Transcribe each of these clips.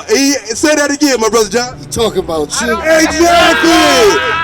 Say that again, my brother John. He talking about you. Exactly.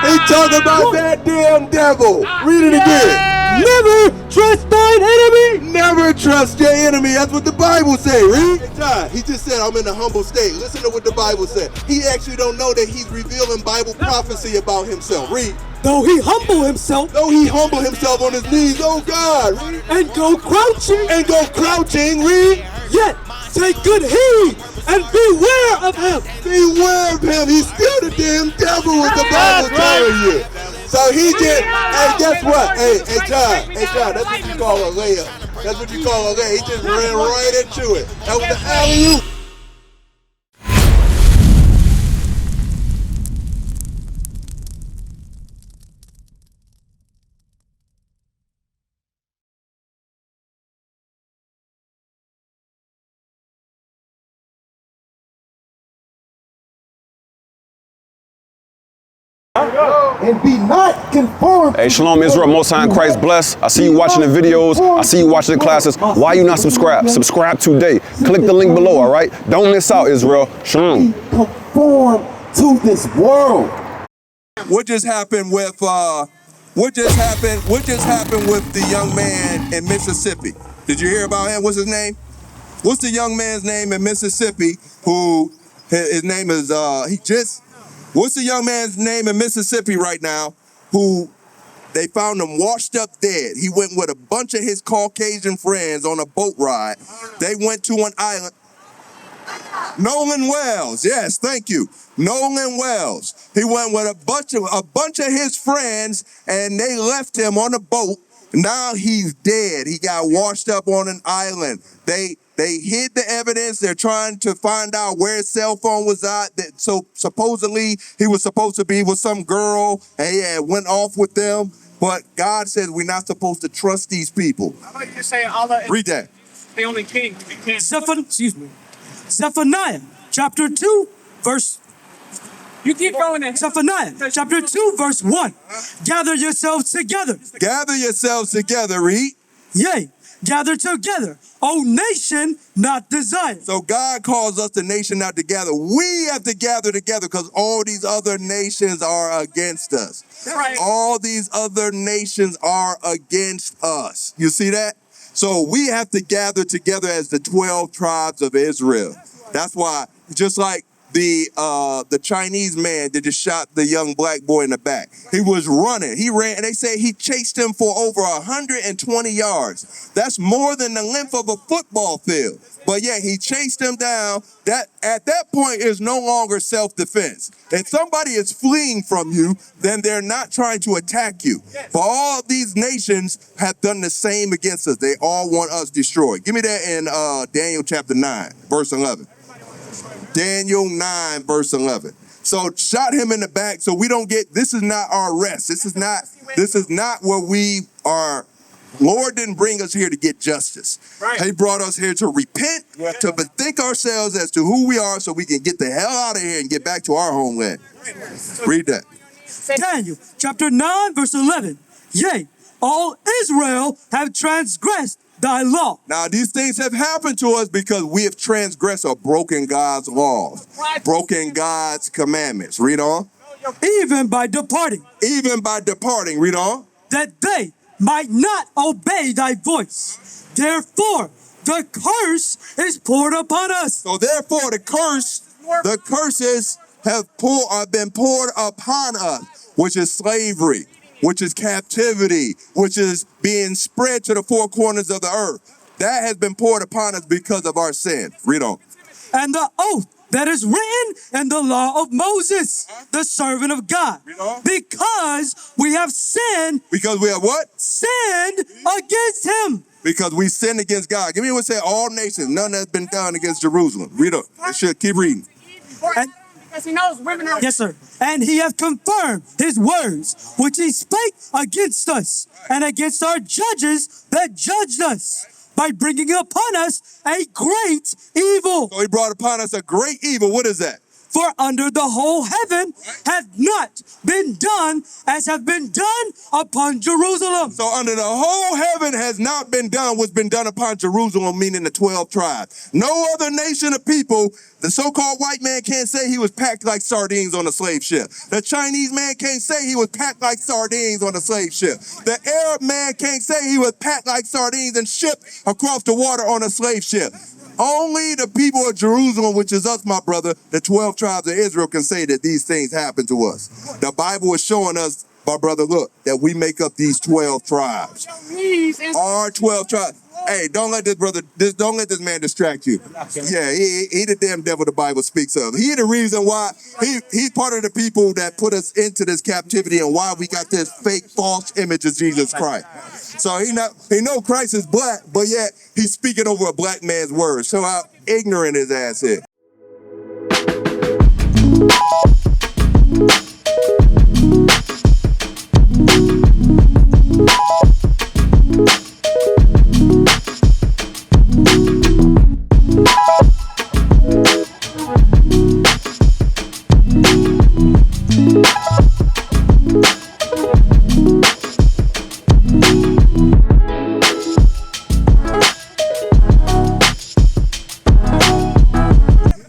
He talking about that damn devil. Read it again. Never trust thine enemy. Never trust your enemy. That's what the Bible say. Read. Hey, John, he just said I'm in a humble state. Listen to what the Bible said. He actually don't know that he's revealing Bible prophecy about himself. Read. Though he humble himself. Though he humble himself on his knees. Oh God. Read. And go crouching. And go crouching. Read. Yet take good heed and beware of him. Beware of him. He's still the damn devil with the Bible telling you. So he just, hey, guess what? Hey, John, that's what you call a layup. That's what you call a layup. He just ran right into it. That was the alley-oop. And be not conformed. Hey, Shalom Israel, Most High in Christ bless. I see you watching the videos. I see you watching the classes. Why you not subscribed? Subscribe today. Click the link below, all right? Don't miss out, Israel. Shalom. Conform to this world. What just happened with what just happened with the young man in Mississippi? Did you hear about him? What's his name? What's the young man's name in Mississippi who his name is what's the young man's name in Mississippi right now who they found him washed up dead? He went with a bunch of his Caucasian friends on a boat ride. They went to an island. Nolan Wells, yes, thank you. Nolan Wells. He went with a bunch of his friends and they left him on a boat. Now he's dead. He got washed up on an island. They hid the evidence. They're trying to find out where his cell phone was at. So supposedly he was supposed to be with some girl and he had went off with them. But God says we're not supposed to trust these people. How about you say Allah? Read that. The only king. Zephaniah, chapter 2, verse. You keep going ahead. Zephaniah, chapter 2, verse 1. Gather yourselves together. Gather yourselves together, read. Yea, gather together, O nation not desired. So God calls us the nation not to gather. We have to gather together because all these other nations are against us. Right. All these other nations are against us. You see that? So we have to gather together as the 12 tribes of Israel. That's why, just like the Chinese man that just shot the young black boy in the back. He was running. He ran, and they say he chased him for over 120 yards. That's more than the length of a football field. But yeah, he chased him down. That at that point is no longer self-defense. If somebody is fleeing from you, then they're not trying to attack you. But all these nations have done the same against us. They all want us destroyed. Give me that in Daniel chapter 9, verse 11. Daniel 9, verse 11. So shot him in the back so we don't get, this is not our rest. This is not where we are. Lord didn't bring us here to get justice. Right. He brought us here to repent, to bethink ourselves as to who we are so we can get the hell out of here and get back to our homeland. Read that. Daniel chapter 9, verse 11. Yea, all Israel have transgressed thy law. Now, these things have happened to us because we have transgressed or broken God's laws, broken God's commandments. Read on. Even by departing. Even by departing. Read on. That they might not obey thy voice. Therefore, the curse is poured upon us. So therefore, the curses have been poured upon us, which is slavery, which is captivity, which is being spread to the four corners of the earth. That has been poured upon us because of our sin. Read on. And the oath that is written in the law of Moses, the servant of God. Because we have sinned. Because we have what? Sinned against him. Because we sinned against God. Give me what say all nations. None has been done against Jerusalem. Read on. Keep reading. Because he knows women are... Yes, sir. And he hath confirmed his words, which he spake against us, and against our judges that judged us, by bringing upon us a great evil. So he brought upon us a great evil. What is that? For under the whole heaven hath not been done as have been done upon Jerusalem. So under the whole heaven has not been done what's been done upon Jerusalem, meaning the 12 tribes. No other nation of people, the so-called white man can't say he was packed like sardines on a slave ship. The Chinese man can't say he was packed like sardines on a slave ship. The Arab man can't say he was packed like sardines and shipped across the water on a slave ship. Only the people of Jerusalem, which is us, my brother, the 12 tribes of Israel, can say that these things happen to us. The Bible is showing us, my brother, look, that we make up these 12 tribes. Our 12 tribes. Hey, don't let this man distract you. Yeah, he the damn devil the Bible speaks of. He the reason why he's part of the people that put us into this captivity and why we got this fake false image of Jesus Christ. So he know Christ is black, but yet he's speaking over a black man's words. So how ignorant his ass is.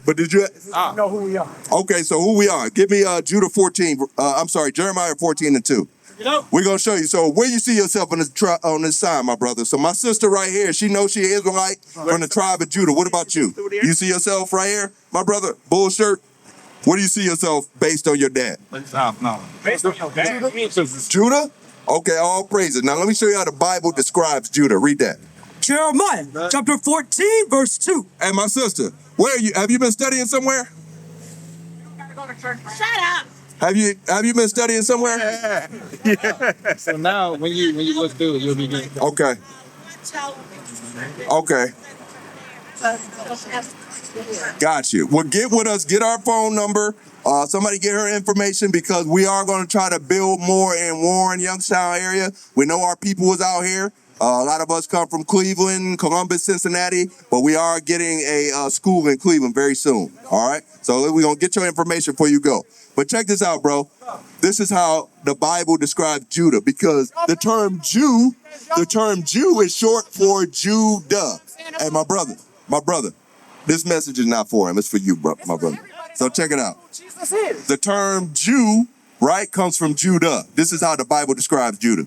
But did you know who we are? Okay, so who we are? Give me Judah 14. Jeremiah 14:2. We're gonna show you. So where you see yourself on this sign, my brother? So my sister right here, she knows she is Israelite from the tribe of Judah. What about you? You see yourself right here, my brother? Bull shirt. Where do you see yourself based on your dad? No. Based on your dad? Judah? Okay, all praises. Now let me show you how the Bible describes Judah. Read that. Jeremiah chapter 14, verse 2. Hey, my sister, where are you? Have you been studying somewhere? Shut up. Have you been studying somewhere? Yeah. So now, when you look through it, you'll be good. Okay. Okay. Got you. Well, get with us. Get our phone number. Somebody get her information because we are going to try to build more in Warren, Youngstown area. We know our people is out here. A lot of us come from Cleveland, Columbus, Cincinnati, but we are getting a school in Cleveland very soon. All right. So we're going to get your information before you go. But check this out, bro. This is how the Bible describes Judah, because the term Jew is short for Judah. Hey, my brother, this message is not for him. It's for you, bro, my brother. So check it out. The term Jew, right, comes from Judah. This is how the Bible describes Judah.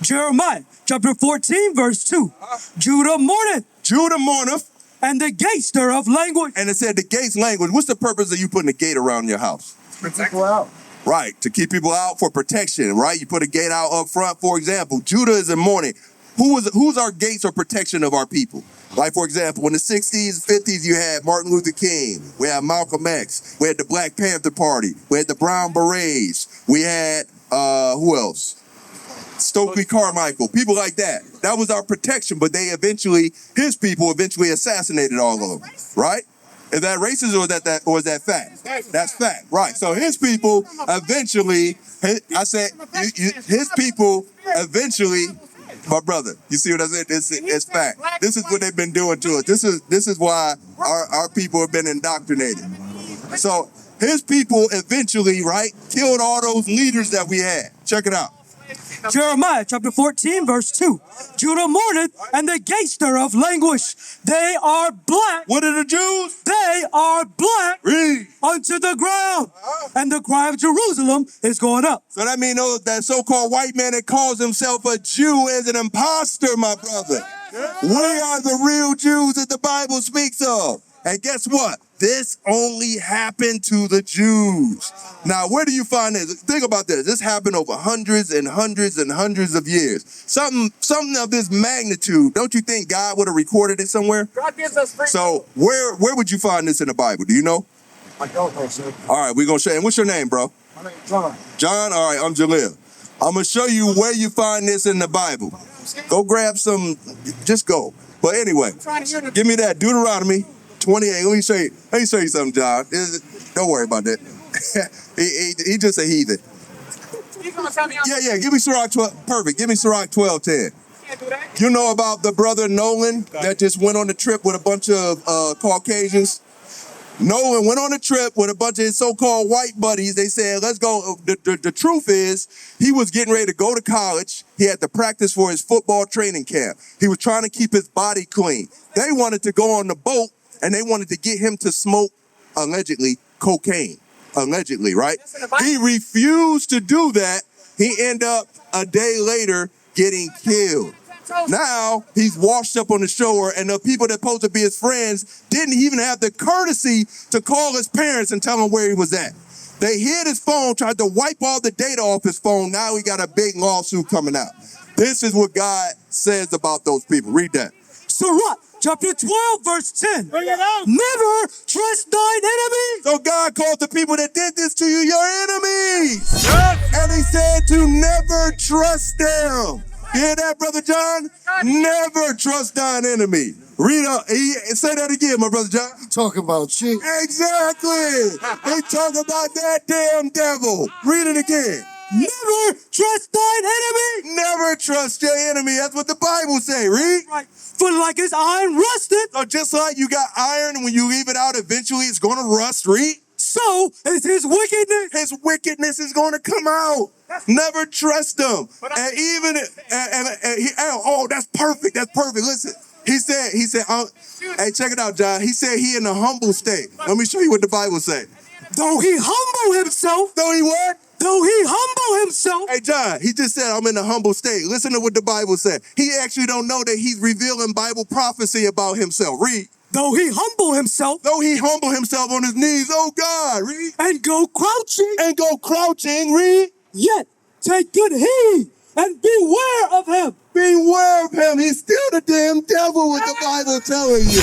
Jeremiah chapter 14, verse 2. Judah mourneth. Judah mourneth. And the gates thereof language. And it said the gates language. What's the purpose of you putting a gate around your house? Protect people out. Right, to keep people out for protection, right? You put a gate out up front, for example. Judah is in mourning. Who's our gates or protection of our people? Like, for example, in the 60s, 50s, you had Martin Luther King. We had Malcolm X. We had the Black Panther Party. We had the Brown Berets. We had, who else? Stokely Carmichael, people like that. That was our protection, but his people eventually assassinated all of them, right? Is that racist or is that fact? That's fact, right? So his people eventually, his people eventually, my brother, you see what I said? It's fact. This is what they've been doing to us. This is why our people have been indoctrinated. So his people eventually, right, killed all those leaders that we had. Check it out. Jeremiah chapter 14, verse 2. Judah mourneth, and the gates thereof languish. They are black. What are the Jews? They are black. Read. Unto the ground. And the cry of Jerusalem is going up. So that means that so-called white man that calls himself a Jew is an imposter, my brother. We are the real Jews that the Bible speaks of. And guess what? This only happened to the Jews. Now, where do you find this? Think about this. This happened over hundreds and hundreds and hundreds of years. Something of this magnitude. Don't you think God would have recorded it somewhere? God gives us free. So where would you find this in the Bible? Do you know? I don't know, sir. All right, we're going to show you. And what's your name, bro? My name's John. John? All right, I'm Jalil. I'm going to show you where you find this in the Bible. Go grab some. Just go. But anyway, give me that Deuteronomy 28. Let me show you something, John. Don't worry about that. he just a heathen. Yeah. Give me Sirach 12. Perfect. Give me Sirach 12:10. Can't do that. You know about the brother Nolan that just went on the trip with a bunch of Caucasians? Nolan went on a trip with a bunch of his so-called white buddies. They said, let's go. The truth is, he was getting ready to go to college. He had to practice for his football training camp. He was trying to keep his body clean. They wanted to go on the boat, and they wanted to get him to smoke, allegedly, cocaine. Allegedly, right? He refused to do that. He ended up a day later getting killed. Now he's washed up on the shore, and the people that supposed to be his friends didn't even have the courtesy to call his parents and tell him where he was at. They hid his phone, tried to wipe all the data off his phone. Now he got a big lawsuit coming out. This is what God says about those people. Read that. Sirach, chapter 12, verse 10. Never trust thine enemies. So God called the people that did this to you your enemies. And he said to never trust them. You hear that, Brother John? Never trust thine enemy. Read up. Say that again, my Brother John. Talking about you. Exactly. They talk about that damn devil. Read it again. Never trust thine enemy. Never trust your enemy. That's what the Bible say. Read. Right. For like his iron rusted, So just like you got iron, and when you leave it out, eventually it's going to rust. Read. so is his wickedness. His wickedness is going to come out. Never trust them. And even oh, that's perfect. That's perfect. Listen, he said, hey, check it out, John. He said he in a humble state. Let me show you what the Bible say. Though he humble himself, Though he what? though he humble himself, Hey, John, he just said, I'm in a humble state. Listen to what the Bible said. He actually don't know that he's revealing Bible prophecy about himself. Read. though he humble himself, Though he humble himself on his knees, oh God, read. and go crouching, And go crouching, read. yet take good heed and beware of him. Beware of him. He's still the damn devil, what the Bible telling you.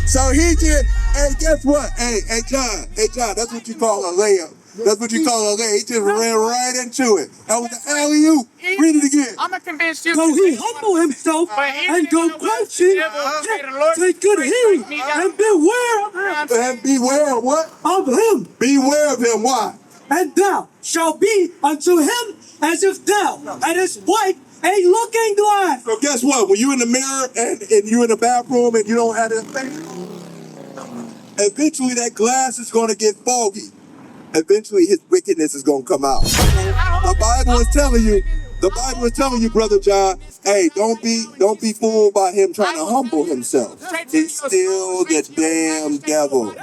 So he did, hey, guess what? Hey, John, that's what you call a layup. That's what you call a layup. He just ran right into it. That was the alley-oop. Read it again. I'm gonna convince you. Though he humble himself and go crouching, yet take good heed and beware of him. And beware of what? Of him. Beware of him. Why? And thou shalt be unto him as if thou hadst wiped a looking glass. So guess what? When you in the mirror and you in the bathroom and you don't have that thing, eventually that glass is going to get foggy. Eventually his wickedness is going to come out. The Bible is telling you, Brother John, hey, don't be fooled by him trying to humble himself. He's still the damn devil.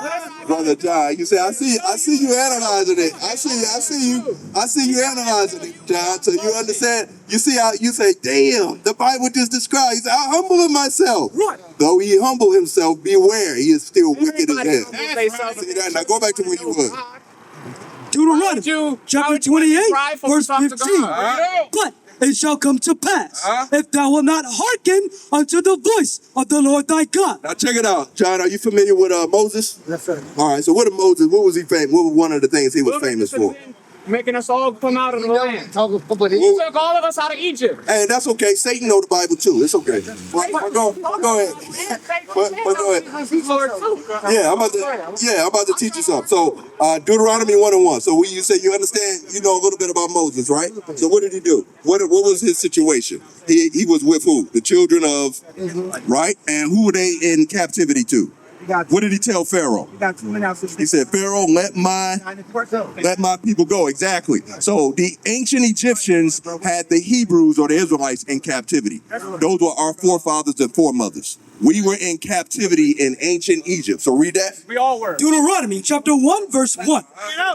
Brother John, you say, I see you analyzing it. I see you analyzing it, John. So you understand, you see how you say, damn, the Bible just described. He said, I humble myself. Right. Though he humble himself, beware, he is still wicked as hell. See that? Now go back to where you were. Deuteronomy chapter 28, verse 15. But it shall come to pass, if thou wilt not hearken unto the voice of the Lord thy God. Now check it out, John. Are you familiar with Moses? Yes, sir. All right. So what was he famous? What was one of the things he was famous for? Making us all come out of the land. He Talking about took all of us out of Egypt. Hey, that's okay. Satan know the Bible too. It's okay. Go ahead. But go ahead. Yeah, I'm about to teach you something. So Deuteronomy 1:1. So you say you understand, you know a little bit about Moses, right? So what did he do? What was his situation? He was with who? The children of, right? And who were they in captivity to? What did he tell Pharaoh? He said, Pharaoh, let my people go. Exactly. So the ancient Egyptians had the Hebrews or the Israelites in captivity. Those were our forefathers and foremothers. We were in captivity in ancient Egypt. So read that. We all were. Deuteronomy chapter 1, verse 1.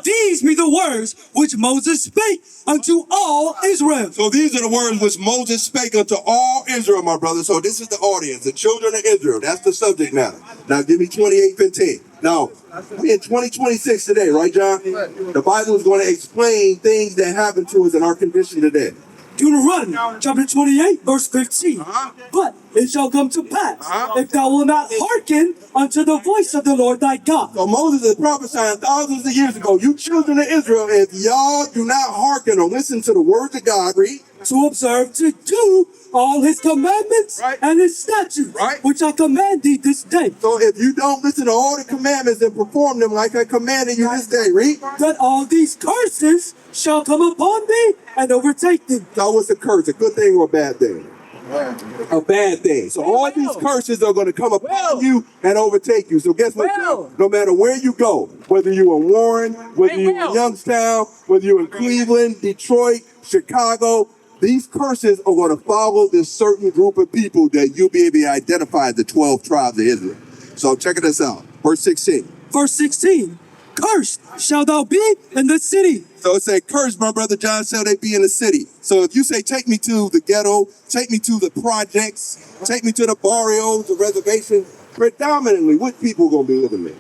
These be the words which Moses spake unto all Israel. So these are the words which Moses spake unto all Israel, my brother. So this is the audience, the children of Israel. That's the subject matter. Now give me 28:15. Now, we're in 2026 today, right, John? The Bible is going to explain things that happen to us in our condition today. Deuteronomy chapter 28, verse 15. But it shall come to pass, if thou wilt not hearken unto the voice of the Lord thy God. So Moses is prophesying thousands of years ago. You children of Israel, if y'all do not hearken or listen to the words of God, read. To observe to do all his commandments and his statutes, which I command thee this day. So if you don't listen to all the commandments and perform them like I commanded you this day, read. That all these curses shall come upon thee and overtake thee. So what's a curse? A good thing or a bad thing? A bad thing. So all these curses are going to come upon you and overtake you. So guess what, John? No matter where you go, whether you're in Warren, whether you're in Youngstown, whether you're in Cleveland, Detroit, Chicago, these curses are going to follow this certain group of people that you'll be able to identify as the 12 tribes of Israel. So check this out. Verse 16. Verse 16. Cursed shall thou be in the city. So it said, cursed, my brother John, shall they be in the city. So if you say, take me to the ghetto, take me to the projects, take me to the barrios, the reservation, predominantly, what people are going to be living there?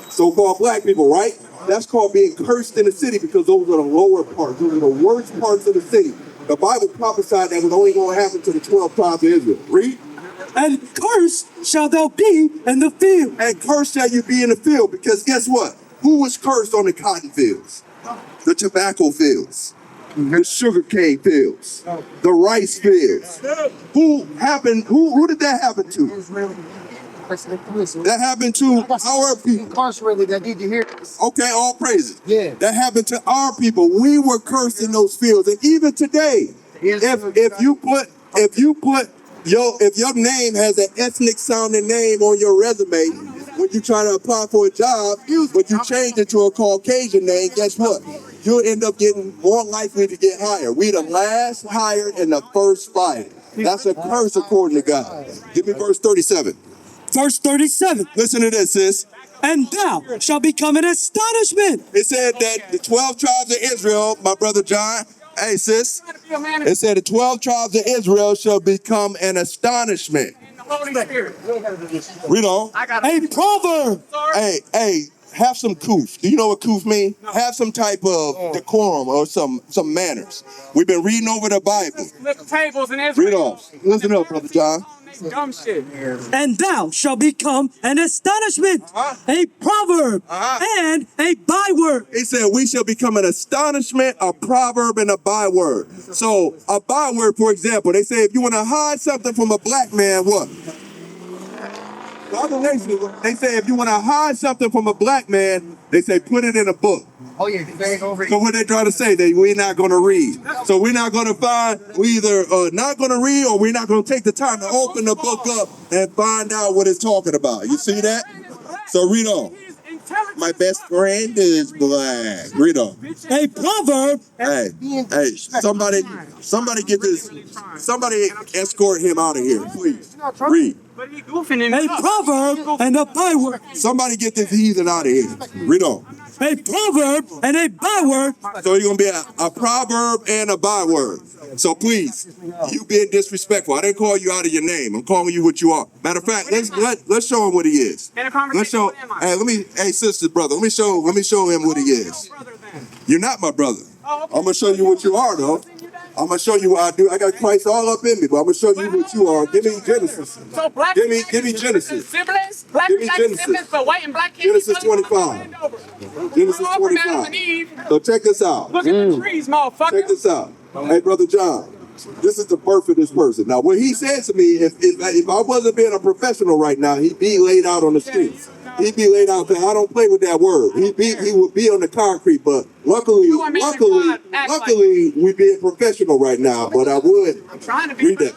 So-called black people, right? That's called being cursed in the city because those are the lower parts. Those are the worst parts of the city. The Bible prophesied that was only going to happen to the 12 tribes of Israel. Read. And cursed shall thou be in the field. And cursed shall you be in the field, because guess what? Who was cursed on the cotton fields? The tobacco fields, the sugarcane fields, the rice fields. Who did that happen to? That happened to our people. Incarcerated that need to hear this. Okay, all praises. Yeah. That happened to our people. We were cursed in those fields. And even today, if your name has an ethnic sounding name on your resume, when you try to apply for a job, but you change it to a Caucasian name, guess what? You'll end up getting more likely to get hired. We the last hired and the first fired. That's a curse according to God. Give me verse 37. Verse 37. Listen to this, sis. And thou shalt become an astonishment. It said that the 12 tribes of Israel, my brother John, hey sis, it said the 12 tribes of Israel shall become an astonishment. Holy Spirit. Read on. A proverb. Hey, have some koof. Do you know what koof mean? Have some type of decorum or some manners. We've been reading over the Bible. Flip tables in Israel. Read on. Listen up, brother John. Dumb shit. And thou shalt become an astonishment, a proverb, and a byword. He said we shall become an astonishment, a proverb, and a byword. So a byword, for example, they say if you want to hide something from a black man, what? The other nations, they say if you want to hide something from a black man, they say put it in a book. Oh yeah, bang over. So what they trying to say? That we're not going to read. So we're not going to find, we either not going to read or we're not going to take the time to open the book up and find out what it's talking about. You see that? So read on. My best friend is black. Read on. A proverb. Hey, somebody get this, somebody escort him out of here, please. Read. But he goofing in A proverb and a byword. Somebody get this heathen out of here. Read on. A proverb and a byword. So you're going to be a proverb and a byword. So please, you being disrespectful. I didn't call you out of your name. I'm calling you what you are. Matter of fact, let's show him what he is. Let's show. Hey, sisters, brother. Let me show him what he is. You're not my brother. I'm gonna show you what you are, though. I'm gonna show you what I do. I got Christ all up in me, but I'm gonna show you what you are. Give me Genesis. So black Give me Genesis. siblings, black Give me black Genesis. siblings, but white and black Genesis 25. Genesis 25. So check this out. Look at the trees, motherfucker. Check this out. Hey, brother John. This is the birth of this person. Now, what he said to me, if I wasn't being a professional right now, he'd be laid out on the streets. He'd be laid out there. I don't play with that word. He would be on the concrete, but luckily, we being professional right now. But I would read that.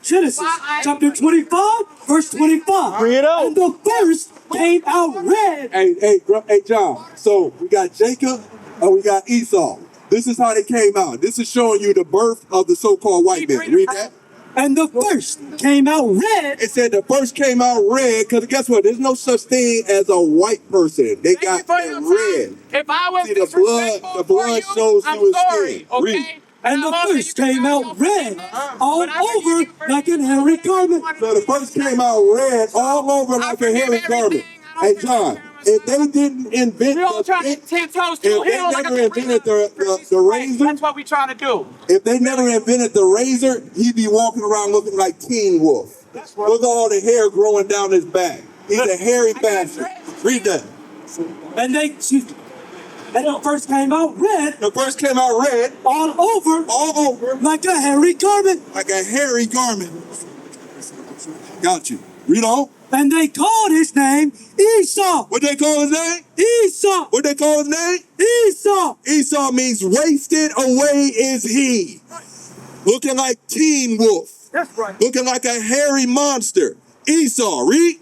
Genesis chapter 25, verse 25. Bring it out. And the first came out red. Hey, John. So we got Jacob and we got Esau. This is how they came out. This is showing you the birth of the so-called white man. Read that. And the first came out red. It said the first came out red because guess what? There's no such thing as a white person. They got red. If I was See, the blood shows I'm you his sorry, skin. okay? Read. And the first came out red, all over like an hairy garment. So the first came out red all over like a hairy garment. Hey, John, if they didn't invent We all trying to 10 toes to if they hill like never a invented the razor, That's what we trying to do. if they never invented the razor, he'd be walking around looking like Teen Wolf. Look at all the hair growing down his back. He's a hairy bastard. Read that. And the first came out red, The first came out red all over like a hairy garment. like a hairy garment. Got you. Read on. And they called his name Esau. What they call his name? Esau. What they call his name? Esau. Esau means wasted away is he. Looking like Teen Wolf. That's right. Looking like a hairy monster. Esau, read.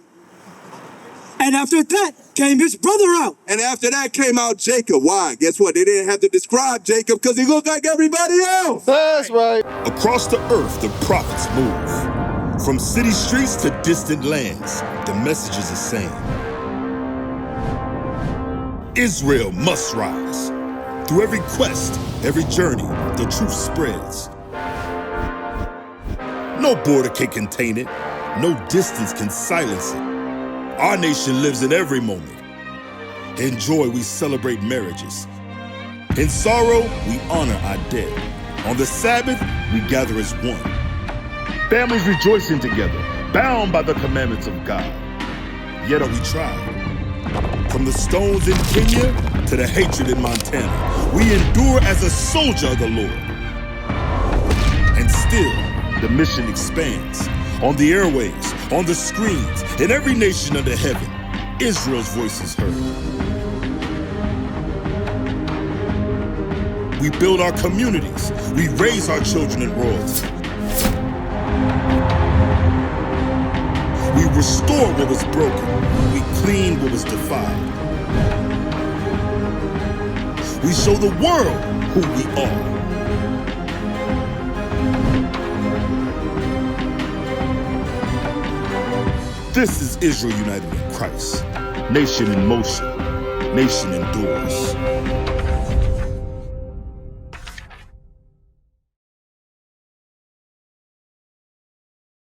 And after that came his brother out. And after that came out Jacob. Why? Guess what? They didn't have to describe Jacob because he looked like everybody else. That's right. Across the earth, the prophets move. From city streets to distant lands, the message is the same. Israel must rise. Through every quest, every journey, the truth spreads. No border can contain it. No distance can silence it. Our nation lives in every moment. In joy, we celebrate marriages. In sorrow, we honor our dead. On the Sabbath, we gather as one. Families rejoicing together, bound by the commandments of God. Yet are we tried. From the stones in Kenya to the hatred in Montana, we endure as a soldier of the Lord. And still, the mission expands. On the airwaves, on the screens, in every nation under heaven, Israel's voice is heard. We build our communities. We raise our children in royalty. We restore what was broken. We clean what was defiled. We show the world who we are. This is Israel united in Christ. Nation in motion. Nation endures.